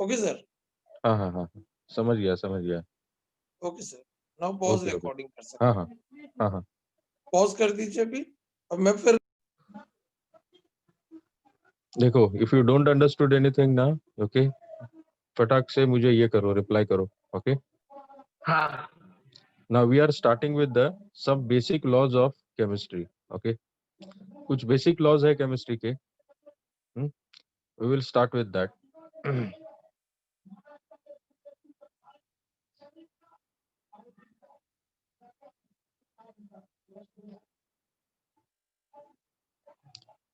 Okay sir. हाँ हाँ हाँ हाँ, समझ गया। Okay sir, now pause okay okay. Recording कर हाँ सकते हाँ हैं। हाँ हाँ। पॉज कर दीजिए अभी। अब मैं फिर देखो, if you don't understood anything ना, ओके, फटाक से मुझे ये करो, रिप्लाई करो। ओके, हाँ now we are starting with the some basic laws of chemistry. Okay, कुछ बेसिक लॉज है केमिस्ट्री के। We will start with that.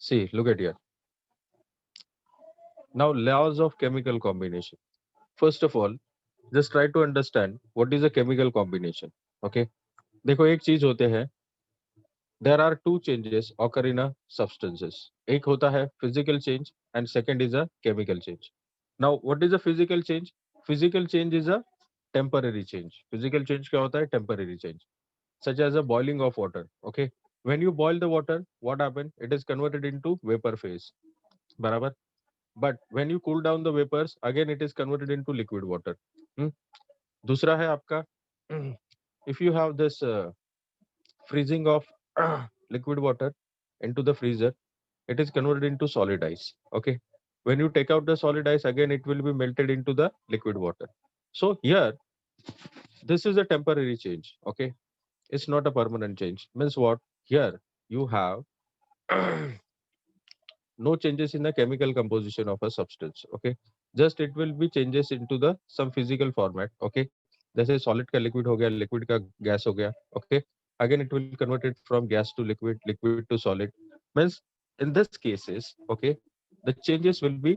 See, look at here. Now, laws of chemical combination. First of all, just try to understand what is a chemical combination. Okay. देखो, एक चीज होते हैं, there are two changes occur in a substances. एक होता है physical change and second is a chemical change. Now, what is a physical change? Physical change is a temporary change. Physical change क्या होता है? Temporary change. Such as a boiling of water. Okay. When you boil the water, what happen? It is converted into vapor phase. बराबर. But when you cool down the vapors, again it is converted into liquid water. Hmm? दूसरा है आपका, if you have this freezing of liquid water into the freezer, it is converted into solid ice. Okay, when you take out the solid ice, again it will be melted into the liquid water. So here, this is a temporary change. Okay, it's not a permanent change. Means what? Here you have no changes in the chemical composition of a substance. Okay, just it will be changes into the some physical format. Okay, जैसे solid का liquid हो गया, liquid का gas हो गया. Okay, again it will convert it from gas to liquid, liquid to solid. Means in this cases, okay, the changes will be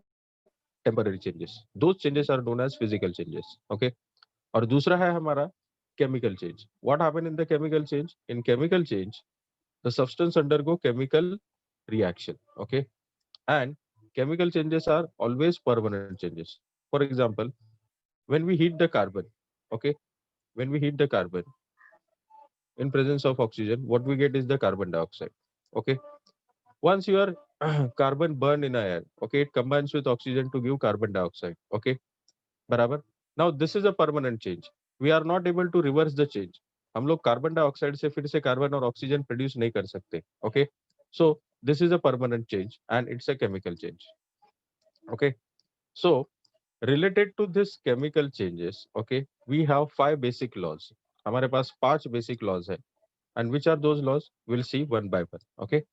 temporary changes. Those changes are known as physical changes. Okay, और दूसरा है हमारा chemical change. What happen in the chemical change? In chemical change, the substance undergo chemical reaction. Okay, and chemical changes are always permanent changes. For example, when we heat the carbon, okay, when we heat the carbon in presence of oxygen, what we get is the carbon dioxide. Okay, once your carbon burn in air, okay, it combines with oxygen to give carbon dioxide. Okay, बराबर. Now this is a permanent change. We are not able to reverse the change. हम लोग carbon dioxide से फिर से carbon और oxygen produce नहीं कर सकते. Okay, so this is a permanent change and it's a chemical change. Okay, so related to this chemical changes, okay, we have five basic laws. हमारे पास पांच basic laws है. And which are those laws? We'll see one by one. Okay,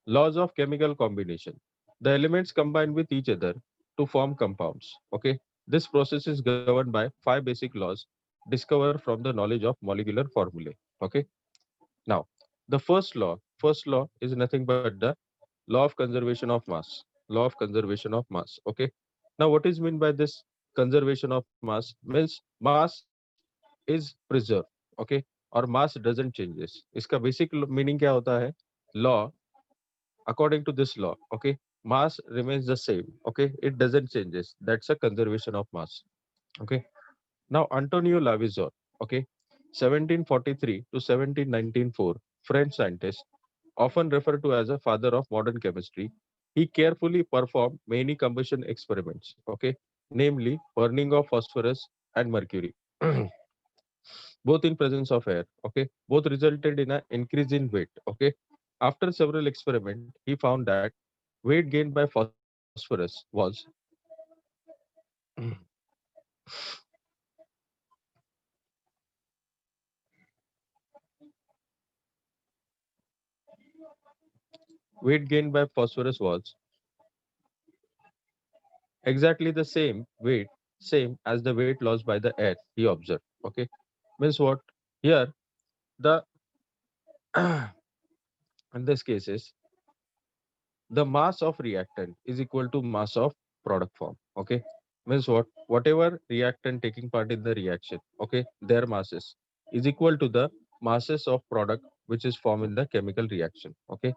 laws of chemical combination. The elements combine with each other to form compounds. Okay, this process is governed by five basic laws discovered from the knowledge of molecular formulae. Okay, now the first law is nothing but the law of conservation of mass. Law of conservation of mass. Okay, now what is mean by this conservation of mass? Means mass is preserved. Okay, और mass doesn't changes. इसका basic meaning क्या होता है? Law, according to this law, okay, mass remains the same. Okay, it doesn't changes. That's a conservation of mass. Okay, now Antonio Lavoisier, okay, 1743 to 1794, French scientist, often referred to as a father of modern chemistry. He carefully performed many combustion experiments, okay, namely burning of phosphorus and mercury, both in presence of air. Okay, both resulted in an increase in weight. Okay, after several experiments, he found that weight gained by phosphorus was weight gained by phosphorus was exactly the same as the weight lost by the air, he observed. Okay, means what? Here, the in this cases, the mass of reactant is equal to mass of product form. Okay, means what? Whatever reactant taking part in the reaction, okay, their masses is equal to the masses of product which is formed in the chemical reaction. Okay,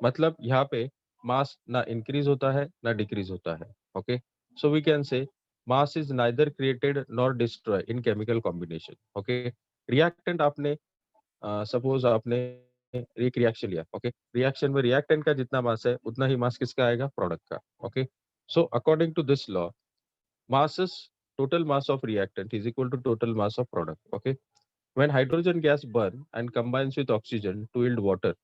मतलब यहाँ पे mass ना increase होता है ना decrease होता है. Okay, so we can say mass is neither created nor destroyed in chemical combination. Okay, reactant आपने सपोज आपने एक रिएक्शन लिया. ओके, रिएक्शन में रिएक्टेंट का जितना मास है उतना ही मास किसका आएगा? प्रोडक्ट का. Okay, so according to this law, masses, total mass of reactant is equal to total mass of product. Okay. When hydrogen gas burn and combines with oxygen to yield water,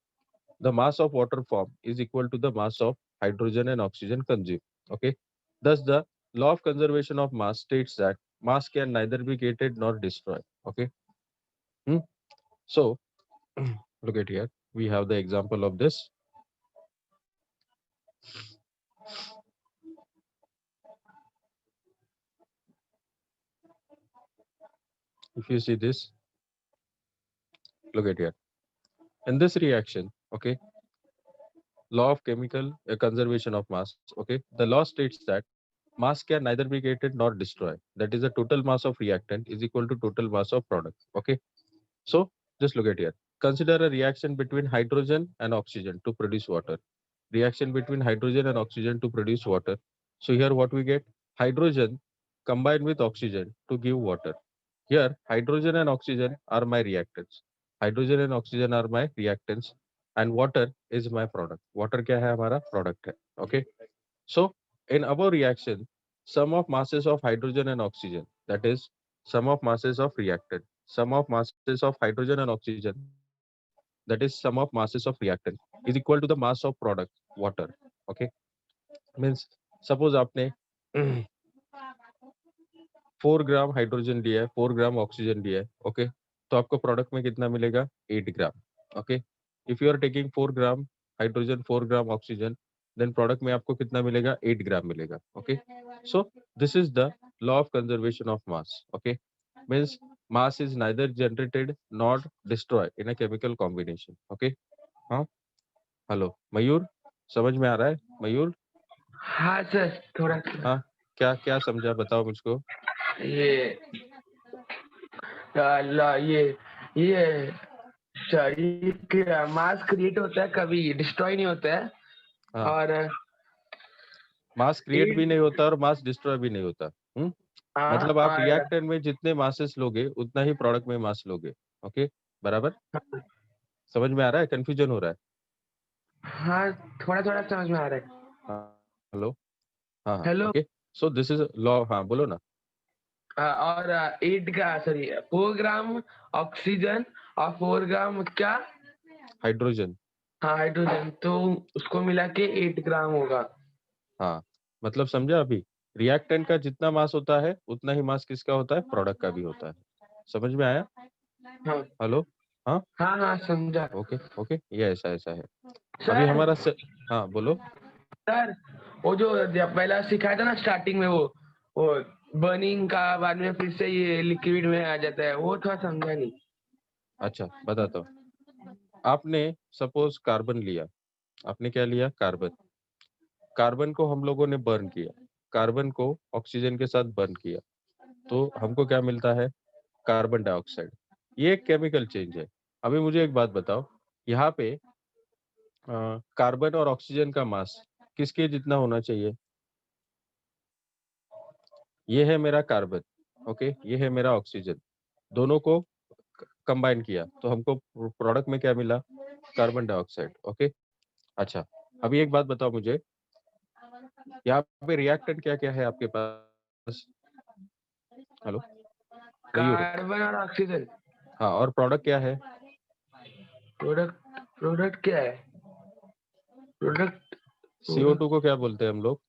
the mass of water formed is equal to the mass of hydrogen and oxygen consumed. Okay. Thus, the law of conservation of mass states that mass can neither be created nor destroyed. Okay. Hmm? So, look at here. We have the example of this. If you see this, look at here. In this reaction, okay, law of chemical conservation of mass, okay, the law states that mass can neither be created nor destroyed. That is, the total mass of reactant is equal to total mass of product. Okay. So just look at here. Consider a reaction between hydrogen and oxygen to produce water. Reaction between hydrogen and oxygen to produce water. So here what we get? Hydrogen combined with oxygen to give water. Here hydrogen and oxygen are my reactants. Hydrogen and oxygen are my reactants and water is my product. Water क्या है हमारा product है. Okay. So in our reaction, sum of masses of hydrogen and oxygen, that is sum of masses of reactant, sum of masses of hydrogen and oxygen, that is sum of masses of reactant, is equal to the mass of product, water. Okay. Means suppose आपने 4 gram hydrogen लिया है, 4 gram oxygen लिया है, okay, तो आपको product में कितना मिलेगा? 8 gram. Okay. If you are taking 4 gram hydrogen, 4 gram oxygen, then product में आपको कितना मिलेगा? 8 ग्राम मिलेगा. Okay. So this is the law of conservation of mass. Okay. Means mass is neither generated not destroy in a chemical combination. Okay. हाँ, hello Mayur, समझ में आ रहा है मयूर? हाँ सर, थोड़ा हाँ, क्या क्या समझा बताओ मुझको. ये ये शरीर मास क्रिएट होता है, कभी डिस्ट्रॉय नहीं होता है. हाँ. और मास क्रिएट भी ये- नहीं होता और मास डिस्ट्रॉय भी नहीं होता. मतलब आप और रिएक्टेंट में जितने मासेस लोगे उतना ही प्रोडक्ट में मास लोगे. ओके, बराबर. समझ में आ रहा है? कंफ्यूजन हो रहा है? हाँ, थोड़ा थोड़ा समझ में आ रहा है. हेलो. हाँ हाँ. Hello. Okay. So this is law. हाँ बोलो ना. और 8 का 4 ग्राम ऑक्सीजन और 4 ग्राम क्या? हाइड्रोजन. हाँ, हाइड्रोजन, तो उसको मिला के 8 ग्राम होगा. हाँ, मतलब समझा अभी? रिएक्टेंट का जितना मास होता है उतना ही मास किसका होता है? प्रोडक्ट का भी होता है. समझ में आया? हाँ हेलो. हाँ. हाँ हाँ, समझा. ओके ओके, ये ऐसा ऐसा है. अभी सर हमारा हाँ बोलो. सर, वो जो पहला सिखाया था ना स्टार्टिंग में, वो बर्निंग का, बाद में फिर से ये लिक्विड में आ जाता है, वो थोड़ा समझा नहीं. अच्छा, बताता हूँ. आपने सपोज कार्बन लिया. आपने क्या लिया? कार्बन. कार्बन को हम लोगों ने बर्न किया. कार्बन को ऑक्सीजन के साथ बर्न किया, तो हमको क्या मिलता है? Carbon dioxide. ये एक केमिकल चेंज है. अभी मुझे एक बात बताओ, यहाँ पे कार्बन और ऑक्सीजन का मास किसके जितना होना चाहिए? ये है मेरा कार्बन, ओके, ये है मेरा ऑक्सीजन. दोनों को कंबाइन किया तो हमको प्रोडक्ट में क्या मिला? Carbon dioxide. ओके. अच्छा, अभी एक बात बताओ मुझे, यहाँ पे रिएक्टेंट क्या क्या है आपके पास? हेलो मयूर. कार्बन और ऑक्सीजन. हाँ, और प्रोडक्ट क्या है? प्रोडक्ट क्या है? प्रोडक्ट CO2 को क्या बोलते हैं हम लोग?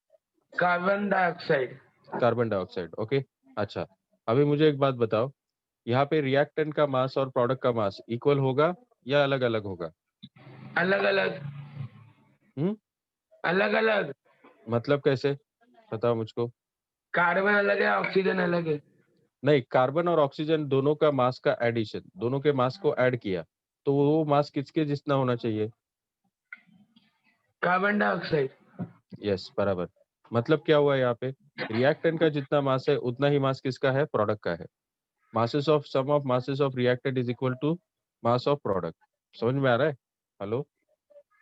Carbon dioxide. Carbon dioxide. Okay. अच्छा, अभी मुझे एक बात बताओ, यहाँ पे रिएक्टेंट का मास और प्रोडक्ट का मास इक्वल होगा या अलग अलग होगा? अलग अलग. हम्म अलग अलग. मतलब कैसे? बताओ मुझको. कार्बन अलग है, ऑक्सीजन अलग है. नहीं, कार्बन और ऑक्सीजन दोनों का मास का एडिशन, दोनों के मास को ऐड किया तो वो मास किसके जितना होना चाहिए? Carbon dioxide. यस, बराबर. मतलब क्या हुआ यहाँ पे? रिएक्टेंट का जितना मास है उतना ही मास किसका है? प्रोडक्ट का है. masses of sum of masses of reactant is equal to mass of product. समझ में आ रहा है? हेलो.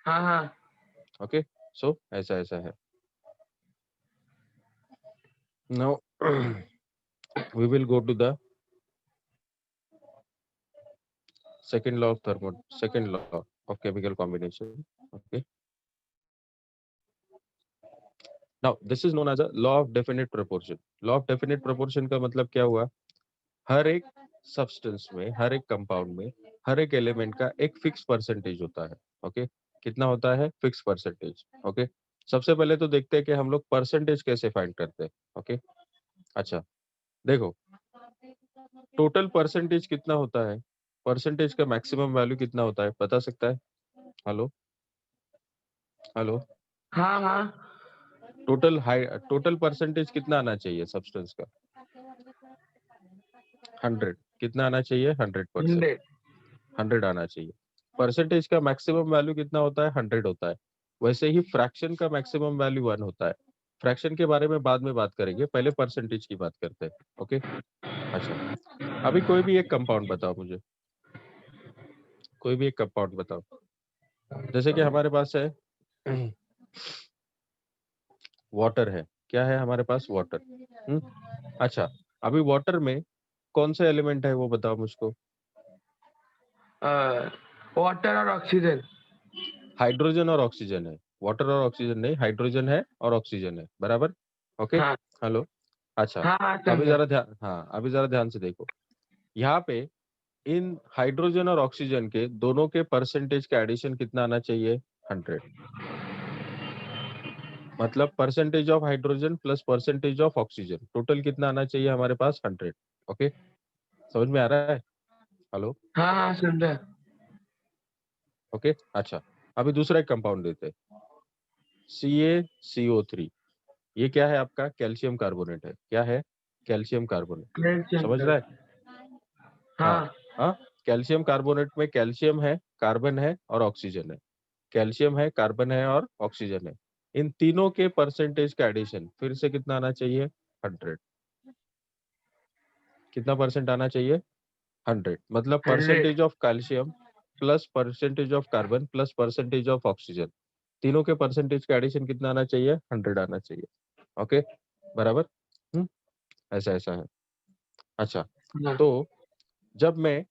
हाँ हाँ. ओके. सो ऐसा ऐसा है. now we will go to the second law of chemical combination. Okay. Now this is known as a law of definite proportion. Law of definite proportion का मतलब क्या हुआ? हर एक सब्सटेंस में, हर एक कंपाउंड में, हर एक एलिमेंट का एक फिक्स परसेंटेज होता है। ओके, कितना होता है? Fix percentage. ओके, सबसे पहले तो देखते हैं कि हम लोग परसेंटेज कैसे फाइंड करते हैं। ओके, अच्छा देखो, टोटल परसेंटेज कितना होता है? परसेंटेज का मैक्सिमम वैल्यू कितना होता है, बता सकता है? हेलो हेलो, हाँ हाँ टोटल परसेंटेज कितना आना चाहिए सब्सटेंस का? 100। कितना आना चाहिए? 100%। 100। 100 आना चाहिए। परसेंटेज का मैक्सिमम वैल्यू कितना होता है? 100 होता है। वैसे ही फ्रैक्शन का मैक्सिमम वैल्यू 1 होता है। फ्रैक्शन के बारे में बाद में बात करेंगे, पहले परसेंटेज की बात करते हैं। ओके, अच्छा अभी कोई भी एक कंपाउंड बताओ मुझे, कोई भी एक कंपाउंड बताओ। जैसे कि हमारे पास है वाटर है। क्या है हमारे पास? वाटर। अच्छा, अभी वाटर में कौन सा एलिमेंट है वो बताओ मुझको। वाटर और ऑक्सीजन। हाइड्रोजन और ऑक्सीजन है। वाटर और ऑक्सीजन नहीं, हाइड्रोजन है और ऑक्सीजन है, बराबर? ओके, हाँ हेलो, अच्छा हाँ हाँ अभी समझा। जरा ध्यान, हाँ अभी जरा ध्यान से देखो। यहाँ पे इन हाइड्रोजन और ऑक्सीजन के दोनों के परसेंटेज का एडिशन कितना आना चाहिए? 100। मतलब percentage of hydrogen plus percentage of oxygen, total कितना आना चाहिए हमारे पास? 100। ओके, समझ में आ रहा है? हेलो, हाँ हाँ समझा। ओके, अच्छा अभी दूसरा एक कंपाउंड देते हैं, CaCO3। ये क्या है आपका? कैल्शियम कार्बोनेट है। क्या है? Calcium carbonate. कैल्शियम समझ का। रहा है? हाँ हाँ हाँ, कैल्शियम कार्बोनेट में कैल्शियम है, कार्बन है और ऑक्सीजन है। कैल्शियम है, कार्बन है और ऑक्सीजन है। इन तीनों के परसेंटेज का एडिशन फिर से कितना आना चाहिए? 100। कितना परसेंट आना चाहिए? 100। मतलब 100। Percentage of calcium plus percentage of carbon plus percentage of oxygen, तीनों के परसेंटेज का एडिशन कितना आना चाहिए? 100 आना चाहिए। ओके, बराबर। हम्म, ऐसा ऐसा है। अच्छा, हाँ तो जब मैं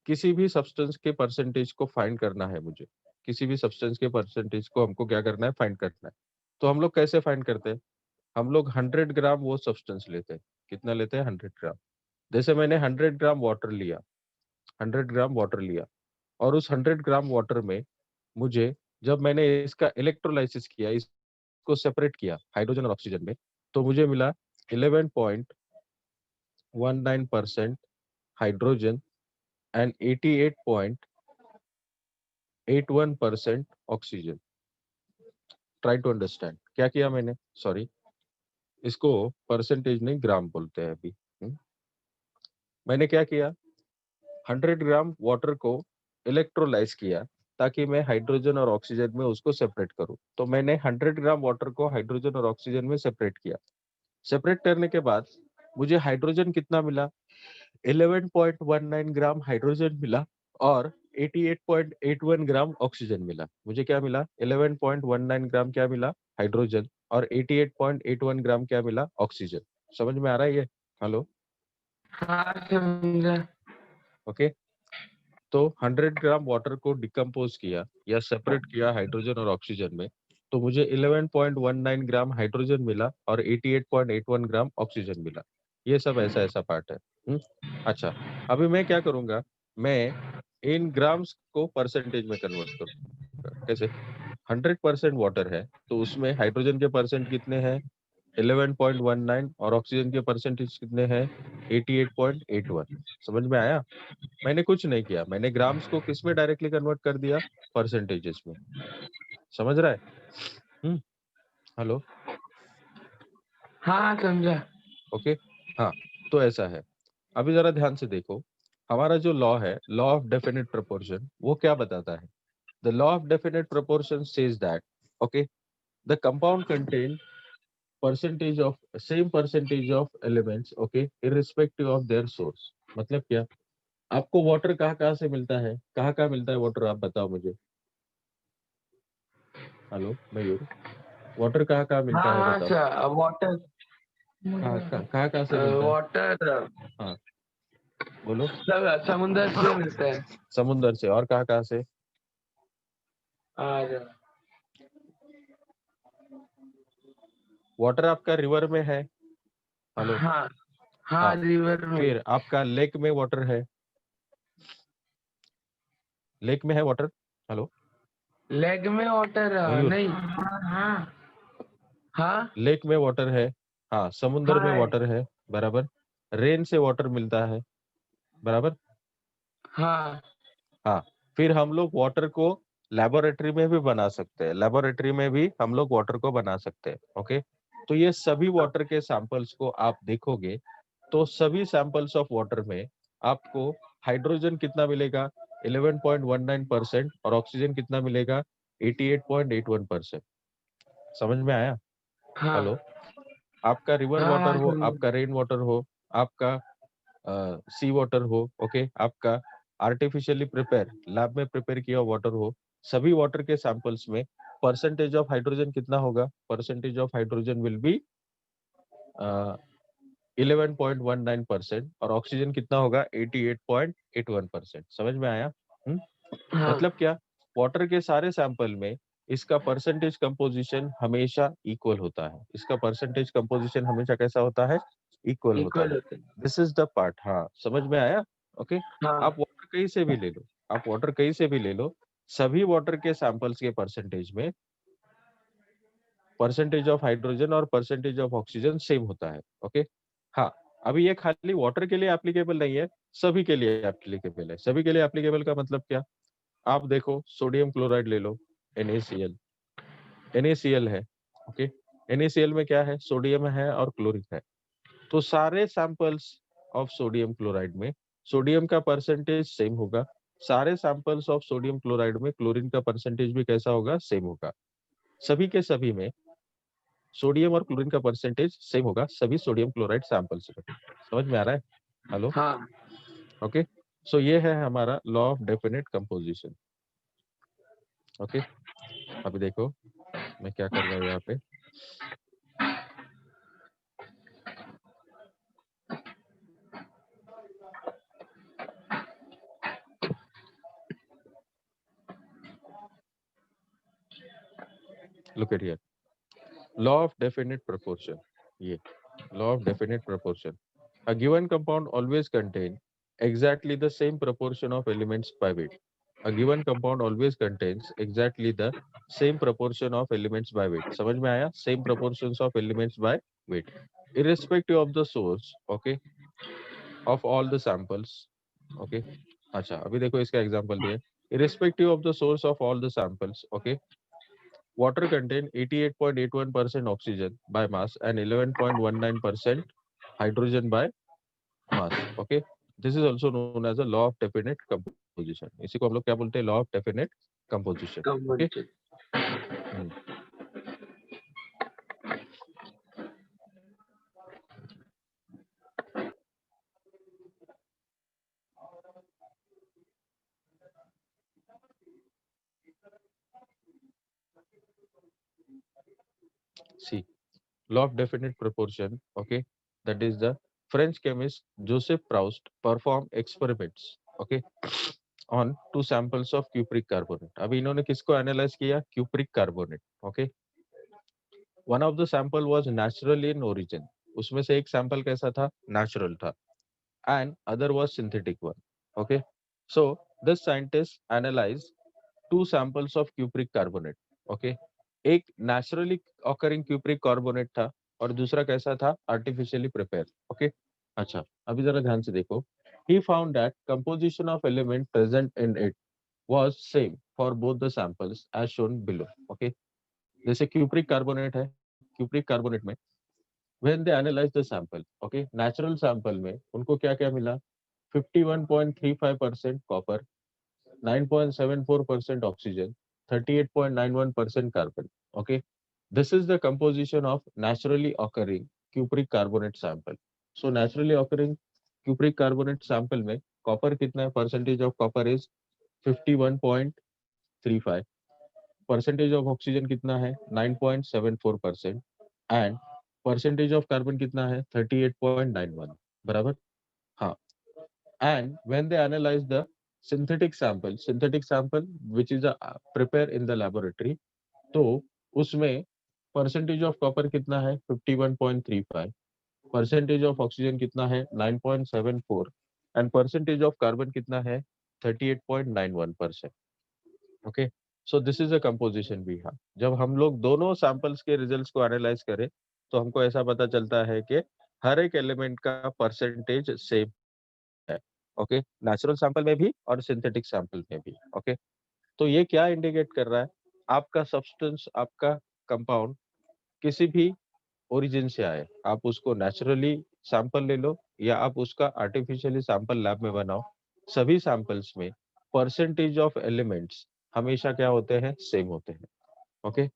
किसी भी सब्सटेंस के परसेंटेज को फाइंड करना है मुझे, किसी भी सब्सटेंस के परसेंटेज को हमको क्या करना है? फाइंड करना है। तो हम लोग कैसे फाइंड करते हैं? हम लोग 100 ग्राम वो सब्सटेंस लेते हैं। कितना लेते हैं? 100 ग्राम। जैसे मैंने 100 ग्राम वाटर लिया, 100 ग्राम वाटर लिया, और उस 100 ग्राम वाटर में मुझे, जब मैंने इसका इलेक्ट्रोलाइसिस किया, इसको सेपरेट किया हाइड्रोजन और ऑक्सीजन में, तो मुझे मिला 11.19% hydrogen and 88.81% oxygen. Try to understand क्या किया मैंने। सॉरी, इसको परसेंटेज नहीं, ग्राम बोलते हैं अभी। मैंने क्या किया? 100 ग्राम वाटर को इलेक्ट्रोलाइज किया ताकि मैं हाइड्रोजन और ऑक्सीजन में उसको सेपरेट करूं। तो मैंने 100 ग्राम वाटर को हाइड्रोजन और ऑक्सीजन में सेपरेट किया। सेपरेट करने के बाद मुझे हाइड्रोजन कितना मिला? 11.19 ग्राम हाइड्रोजन मिला और 88.81 ग्राम ऑक्सीजन मिला। मुझे क्या मिला? 11.19 ग्राम क्या मिला? हाइड्रोजन। और 88.81 ग्राम क्या मिला? ऑक्सीजन। समझ में आ रहा है ये? हेलो, हाँ समझा। ओके। तो 100 ग्राम वाटर को डिकम्पोज किया या सेपरेट किया हाइड्रोजन और ऑक्सीजन में, तो मुझे 11.19 ग्राम हाइड्रोजन मिला और 88.81 ग्राम ऑक्सीजन मिला। ये सब ऐसा ऐसा पार्ट है। अच्छा, अभी मैं क्या करूंगा? मैं इन ग्राम्स को परसेंटेज में कन्वर्ट करूंगा। कैसे? 100% वाटर है तो उसमें हाइड्रोजन के परसेंट कितने हैं? 11.19 और ऑक्सीजन के परसेंटेज कितने हैं? 88.81। समझ में आया? मैंने कुछ नहीं किया, मैंने ग्राम्स को किस में डायरेक्टली कन्वर्ट कर दिया? परसेंटेजेस में। समझ रहा है? हम्म, हेलो, हाँ हाँ समझा। ओके, हाँ। तो ऐसा है। अभी जरा ध्यान से देखो, हमारा जो लॉ है, लॉ ऑफ डेफिनेट प्रोपोर्शन, वो क्या बताता है? The law of definite proportion says that, okay, the compound contain percentage of same percentage of elements, okay, irrespective of their source. मतलब क्या? आपको वाटर कहाँ कहाँ से मिलता है? कहाँ कहाँ मिलता है वाटर, आप बताओ मुझे। हेलो मयूर, वाटर कहाँ कहाँ मिलता हाँ है हाँ बताओ। Sir water. कहाँ कहाँ से मिलता है? वाटर हाँ, बोलो। सब समुद्र से मिलता है। समुंदर से, और कहाँ कहाँ से? और वाटर आपका रिवर में है, हेलो, हाँ हाँ हाँ, रिवर में, फिर आपका लेक में वाटर है, लेक में है वाटर, हेलो, लेग में वाटर मयूर, नहीं, हाँ हाँ लेक में वाटर है, हाँ, समुद्र में हाँ वाटर है, बराबर, रेन से वाटर मिलता है, बराबर, हाँ हाँ, फिर हम लोग वाटर को लेबोरेटरी में भी बना सकते हैं, लेबोरेटरी में भी हम लोग वाटर को बना सकते हैं, ओके। तो ये सभी वाटर के सैंपल्स को आप देखोगे तो सभी सैंपल्स ऑफ वाटर में आपको हाइड्रोजन कितना मिलेगा, 11.19% और ऑक्सीजन कितना मिलेगा, 88.81%। समझ में आया, हाँ हेलो। आपका रिवर हाँ वाटर हाँ हो, समझ। आपका रेन वाटर हो, आपका सी वाटर हो, ओके, आपका आर्टिफिशियली प्रिपेयर लैब में प्रिपेयर किया वाटर हो, सभी वाटर के सैंपल्स में परसेंटेज ऑफ हाइड्रोजन कितना होगा, percentage of hydrogen will be 11.19% और ऑक्सीजन कितना होगा, 88.81%। समझ में आया? हाँ मतलब क्या, वाटर के सारे सैंपल में इसका परसेंटेज कंपोजिशन हमेशा इक्वल होता है, इसका परसेंटेज कंपोजिशन हमेशा कैसा होता है, इक्वल होता इक्वल है। होते हैं। दिस इज द पार्ट, हाँ, समझ में आया, ओके। हाँ आप वाटर कहीं से भी ले लो, आप वाटर कहीं से भी ले लो, सभी वाटर के सैंपल्स के परसेंटेज में परसेंटेज ऑफ हाइड्रोजन और परसेंटेज ऑफ ऑक्सीजन सेम होता है, ओके। हाँ, अभी ये खाली वाटर के लिए एप्लीकेबल नहीं है, सभी के लिए एप्लीकेबल है। सभी के लिए एप्लीकेबल का मतलब क्या, आप देखो सोडियम क्लोराइड ले लो, NaCl, NaCl है, ओके। NaCl में क्या है, सोडियम है और क्लोरीन है। तो सारे सैंपल्स ऑफ सोडियम क्लोराइड में सोडियम का परसेंटेज सेम होगा, सारे सैंपल्स ऑफ सोडियम क्लोराइड में क्लोरीन का परसेंटेज भी कैसा होगा, सेम होगा। सभी के सभी में सोडियम और क्लोरीन का परसेंटेज सेम होगा सभी सोडियम क्लोराइड सैंपल्स में। समझ में आ रहा है, हेलो, हाँ ओके। सो ये है हमारा law of definite composition, okay. अभी देखो मैं क्या कर रहा हूँ यहाँ पे, look at here, law of definite proportion, ये law of definite proportion, a given compound always contain exactly the same proportion of elements by weight, a given compound always contains exactly the same proportion of elements by weight। समझ में आया, same proportions of elements by weight irrespective of the source, okay, of all the samples, okay। अच्छा, अभी देखो इसका example दिया, irrespective of the source of all the samples, okay, water contain 88.81% oxygen by mass and 11.19% hydrogen by mass, okay। This is also known as a law of definite composition। इसी को हम लोग क्या बोलते हैं, law of definite composition, okay। Composition. See, law of definite proportion, okay, that is the French chemist Joseph Proust performed experiments, okay, on two samples of cupric carbonate। अभी इन्होंने किसको एनालाइज किया, cupric carbonate, okay। One of the sample was natural in origin, उसमें से एक sample कैसा था, natural था, and other was synthetic one, okay। So this scientist analyzed two samples of cupric carbonate, okay। एक naturally occurring cupric carbonate था और दूसरा कैसा था, artificially prepared, okay। अच्छा, अभी जरा ध्यान से देखो, he found that composition of element present in it was same for both the samples as shown below, okay। जैसे cupric carbonate है, cupric carbonate में when they analyze the sample, okay, natural sample में उनको क्या क्या मिला, 51.35% copper, 9.74% oxygen, 38.91% carbon, okay। This is the composition of naturally occurring cupric carbonate sample। So naturally occurring cupric carbonate sample में copper कितना है, percentage of copper is 51.35, percentage of oxygen कितना है 9.74% and percentage of carbon कितना है 38.91, बराबर, हाँ। And when they analyze the synthetic sample which is a prepare in the laboratory, तो उसमें परसेंटेज ऑफ कॉपर कितना है 51.35, परसेंटेज ऑफ ऑक्सीजन कितना है 9.74 एंड परसेंटेज ऑफ कार्बन कितना है 38.91%. Okay, so this is a composition we have. जब हम लोग दोनों सैंपल्स के रिजल्ट्स को एनालाइज करें तो हमको ऐसा पता चलता है कि हर एक एलिमेंट का परसेंटेज सेम है. ओके, नेचुरल सैंपल में भी और सिंथेटिक सैंपल में भी. ओके, तो ये क्या इंडिकेट कर रहा है, आपका सब्सटेंस, आपका कंपाउंड किसी भी ओरिजिन से आए, आप उसको नेचुरली सैंपल ले लो या आप उसका आर्टिफिशियली सैंपल लैब में बनाओ, सभी सैंपल्स में परसेंटेज ऑफ एलिमेंट्स हमेशा क्या होते हैं, सेम होते हैं. Okay,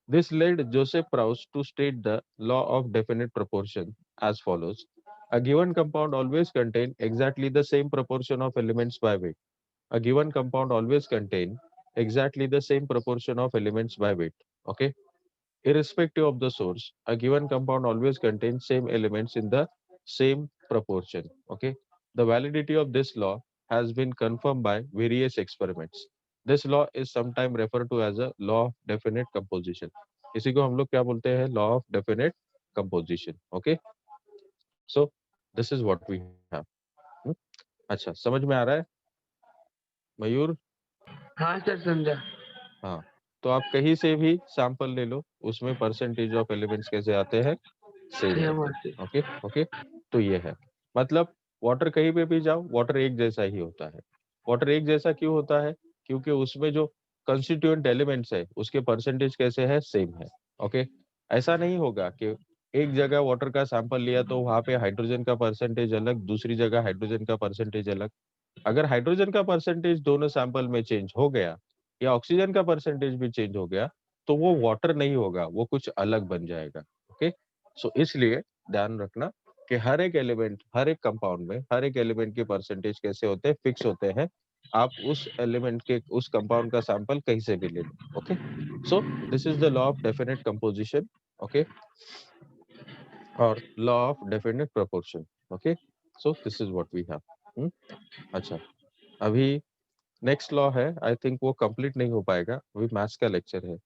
this led Joseph Proust to state the law of definite proportion as follows: a given compound always contain exactly the same proportion of elements by weight. A given compound always contain exactly the same proportion of elements by weight. Okay, irrespective of the source, a given compound always contains same elements in the same proportion. Okay, the validity of this law has been confirmed by various experiments. This law is sometimes referred to as a law of definite composition. इसी को हम लोग क्या बोलते हैं, law of definite composition. Okay, so this is what we have. अच्छा, समझ में आ रहा है मयूर? हाँ सर समझा. हाँ, तो आप कहीं से भी सैंपल ले लो, उसमें परसेंटेज ऑफ एलिमेंट्स कैसे आते हैं, सेम सेम आते हैं. आते. ओके ओके, तो ये है. मतलब वाटर कहीं पे भी जाओ, वाटर एक जैसा ही होता है. वाटर एक जैसा क्यों होता है, क्योंकि उसमें जो कंस्टिट्यूएंट एलिमेंट्स है उसके परसेंटेज कैसे है, सेम है. ओके, ऐसा नहीं होगा कि एक जगह वाटर का सैंपल लिया तो वहां पे हाइड्रोजन का परसेंटेज अलग, दूसरी जगह हाइड्रोजन का परसेंटेज अलग. अगर हाइड्रोजन का परसेंटेज दोनों सैंपल में चेंज हो गया या ऑक्सीजन का परसेंटेज भी चेंज हो गया तो वो वाटर नहीं होगा, वो कुछ अलग बन जाएगा. ओके, सो इसलिए ध्यान रखना कि हर एक एलिमेंट, हर एक कंपाउंड में हर एक एलिमेंट के परसेंटेज कैसे होते हैं, फिक्स होते हैं. आप उस एलिमेंट के, उस कंपाउंड का सैंपल कहीं से भी ले लो. Okay, so this is the law of definite composition. Okay, और law of definite proportion. Okay, so this is what we have. अच्छा, अभी नेक्स्ट लॉ है, आई थिंक वो कंप्लीट नहीं हो पाएगा, अभी मैथ्स का लेक्चर है.